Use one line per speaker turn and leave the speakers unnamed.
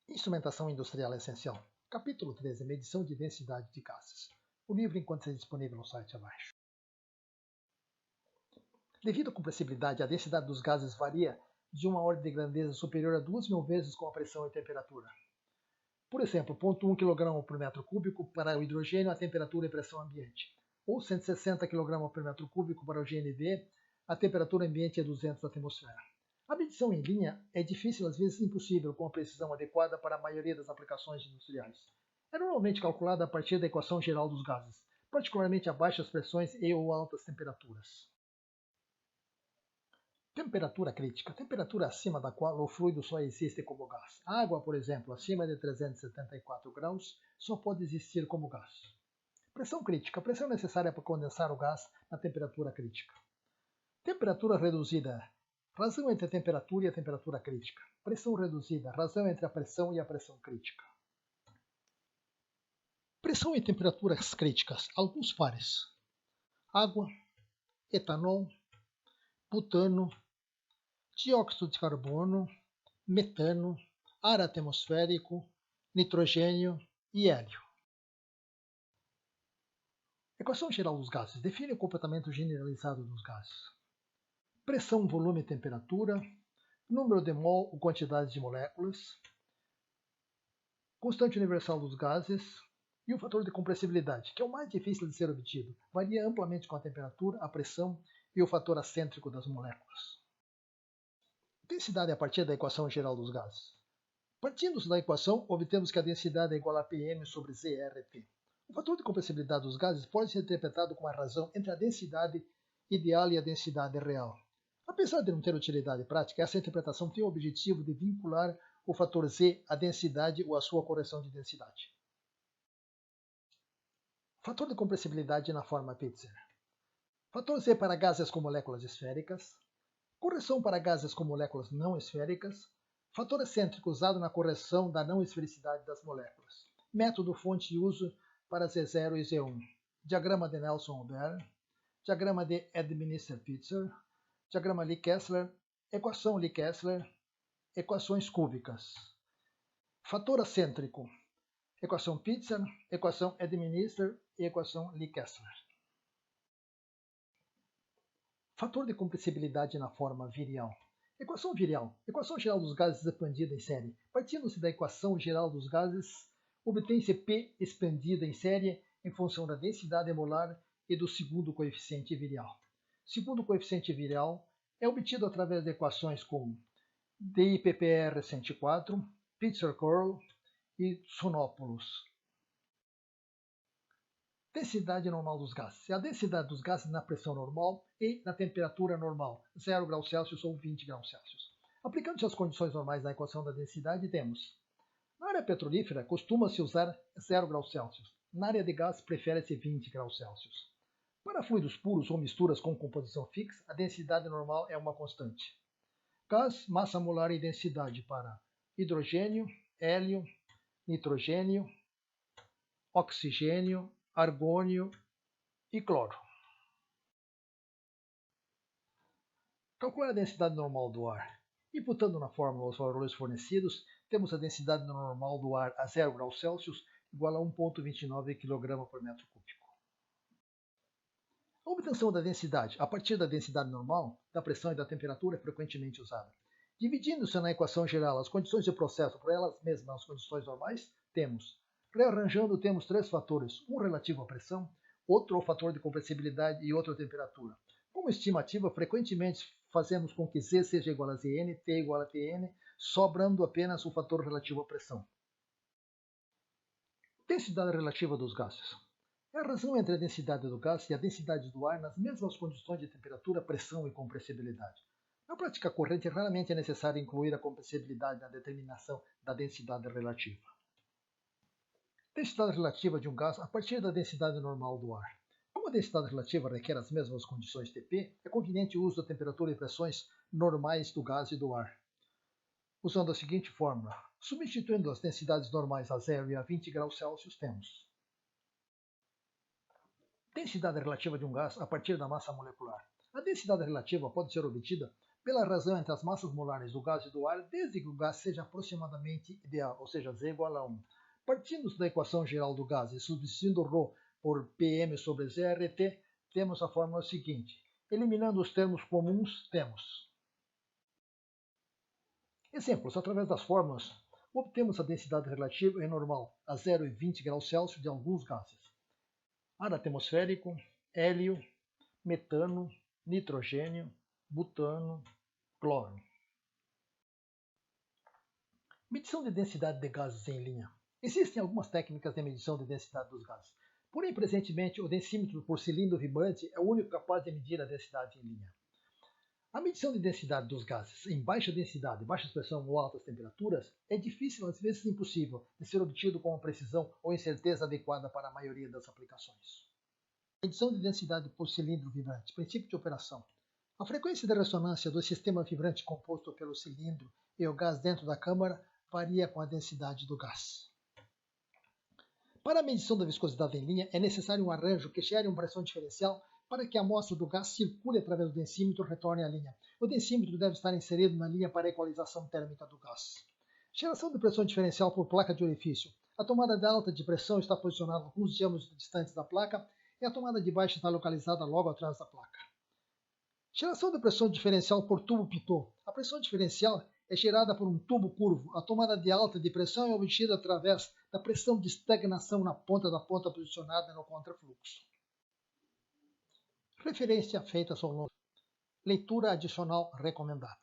Instrumentação Industrial Essencial. Capítulo 13. Medição de densidade de gases. O livro encontra-se disponível no site abaixo. Devido à compressibilidade, a densidade dos gases varia de uma ordem de grandeza superior a 2.000 vezes com a pressão e temperatura. Por exemplo, 0,1 kg por metro cúbico para o hidrogênio, a temperatura e pressão ambiente. Ou 160 kg por metro cúbico para o GNV, a temperatura ambiente é 200 atmosfera. A medição em linha é difícil, às vezes impossível, com a precisão adequada para a maioria das aplicações industriais. É normalmente calculada a partir da equação geral dos gases, particularmente a baixas pressões e ou altas temperaturas. Temperatura crítica, temperatura acima da qual o fluido só existe como gás. A água, por exemplo, acima de 374 graus, só pode existir como gás. Pressão crítica, pressão necessária para condensar o gás na temperatura crítica. Temperatura reduzida, razão entre a temperatura e a temperatura crítica. Pressão reduzida, razão entre a pressão e a pressão crítica. Pressão e temperaturas críticas, alguns pares. Água, etanol, butano, dióxido de carbono, metano, ar atmosférico, nitrogênio e hélio. Equação geral dos gases define o comportamento generalizado dos gases. Pressão, volume e temperatura, número de mol ou quantidade de moléculas, constante universal dos gases e o fator de compressibilidade, que é o mais difícil de ser obtido. Varia amplamente com a temperatura, a pressão e o fator acêntrico das moléculas. Densidade a partir da equação geral dos gases. Partindo-se da equação, obtemos que a densidade é igual a Pm sobre ZRT. O fator de compressibilidade dos gases pode ser interpretado como a razão entre a densidade ideal e a densidade real. Apesar de não ter utilidade prática, essa interpretação tem o objetivo de vincular o fator Z à densidade ou à sua correção de densidade. Fator de compressibilidade na forma Pitzer. Fator Z para gases com moléculas esféricas. Correção para gases com moléculas não esféricas. Fator excêntrico usado na correção da não esfericidade das moléculas. Método fonte e uso para Z0 e Z1. Diagrama de Nelson-Aubert. Diagrama de Edminister-Pitzer. Diagrama Lee-Kessler. Equação Lee-Kessler. Equações cúbicas. Fator acêntrico. Equação Pitzer, equação Edminister e equação Lee-Kessler. Fator de compressibilidade na forma virial. Equação virial. Equação geral dos gases expandida em série. Partindo-se da equação geral dos gases, obtém-se P expandida em série em função da densidade molar e do segundo coeficiente virial. Segundo coeficiente virial é obtido através de equações como DIPPR 104, Pitzer-Curl e Sonopoulos. Densidade normal dos gases. É a densidade dos gases na pressão normal e na temperatura normal, 0 graus Celsius ou 20 graus Celsius. Aplicando-se as condições normais da equação da densidade, temos: na área petrolífera, costuma-se usar 0 graus Celsius. Na área de gás, prefere-se 20 graus Celsius. Para fluidos puros ou misturas com composição fixa, a densidade normal é uma constante. Gás, massa molar e densidade para hidrogênio, hélio, nitrogênio, oxigênio, argônio e cloro. Calcular a densidade normal do ar. Imputando na fórmula os valores fornecidos, temos a densidade normal do ar a 0 graus Celsius igual a 1,29 kg por metro cúbico. A obtenção da densidade a partir da densidade normal, da pressão e da temperatura é frequentemente usada. Dividindo-se na equação geral as condições de processo por elas mesmas as condições normais, temos: rearranjando, temos três fatores, um relativo à pressão, outro ao fator de compressibilidade e outro à temperatura. Como estimativa, frequentemente fazemos com que Z seja igual a Zn, T igual a Tn, sobrando apenas o fator relativo à pressão. Densidade relativa dos gases. É a razão entre a densidade do gás e a densidade do ar nas mesmas condições de temperatura, pressão e compressibilidade. Na prática corrente, raramente é necessário incluir a compressibilidade na determinação da densidade relativa. Densidade relativa de um gás a partir da densidade normal do ar. Como a densidade relativa requer as mesmas condições Tp, é conveniente o uso da temperatura e pressões normais do gás e do ar. Usando a seguinte fórmula, substituindo as densidades normais a 0 e a 20 graus Celsius, temos: densidade relativa de um gás a partir da massa molecular. A densidade relativa pode ser obtida pela razão entre as massas molares do gás e do ar, desde que o gás seja aproximadamente ideal, ou seja, Z igual a 1. Partindo da equação geral do gás e substituindo ρ por Pm sobre ZRT, temos a fórmula seguinte. Eliminando os termos comuns, temos. Exemplos. Através das fórmulas, obtemos a densidade relativa e normal a 0 e 20 graus Celsius de alguns gases. Ar atmosférico, hélio, metano, nitrogênio, butano, cloro. Medição de densidade de gases em linha. Existem algumas técnicas de medição de densidade dos gases. Porém, presentemente, o densímetro por cilindro vibrante é o único capaz de medir a densidade em linha. A medição de densidade dos gases em baixa densidade, baixa pressão ou altas temperaturas é difícil, às vezes impossível, de ser obtido com uma precisão ou incerteza adequada para a maioria das aplicações. Medição de densidade por cilindro vibrante. Princípio de operação. A frequência de ressonância do sistema vibrante composto pelo cilindro e o gás dentro da câmara varia com a densidade do gás. Para a medição da viscosidade em linha, é necessário um arranjo que gere uma pressão diferencial para que a amostra do gás circule através do densímetro e retorne à linha. O densímetro deve estar inserido na linha para a equalização térmica do gás. Geração de pressão diferencial por placa de orifício. A tomada de alta de pressão está posicionada alguns diâmetros distantes da placa e a tomada de baixa está localizada logo atrás da placa. Geração de pressão diferencial por tubo Pitot. A pressão diferencial é gerada por um tubo curvo. A tomada de alta de pressão é obtida através da pressão de estagnação na ponta da ponta posicionada no contrafluxo. Referência feita ao longo. Leitura adicional recomendada.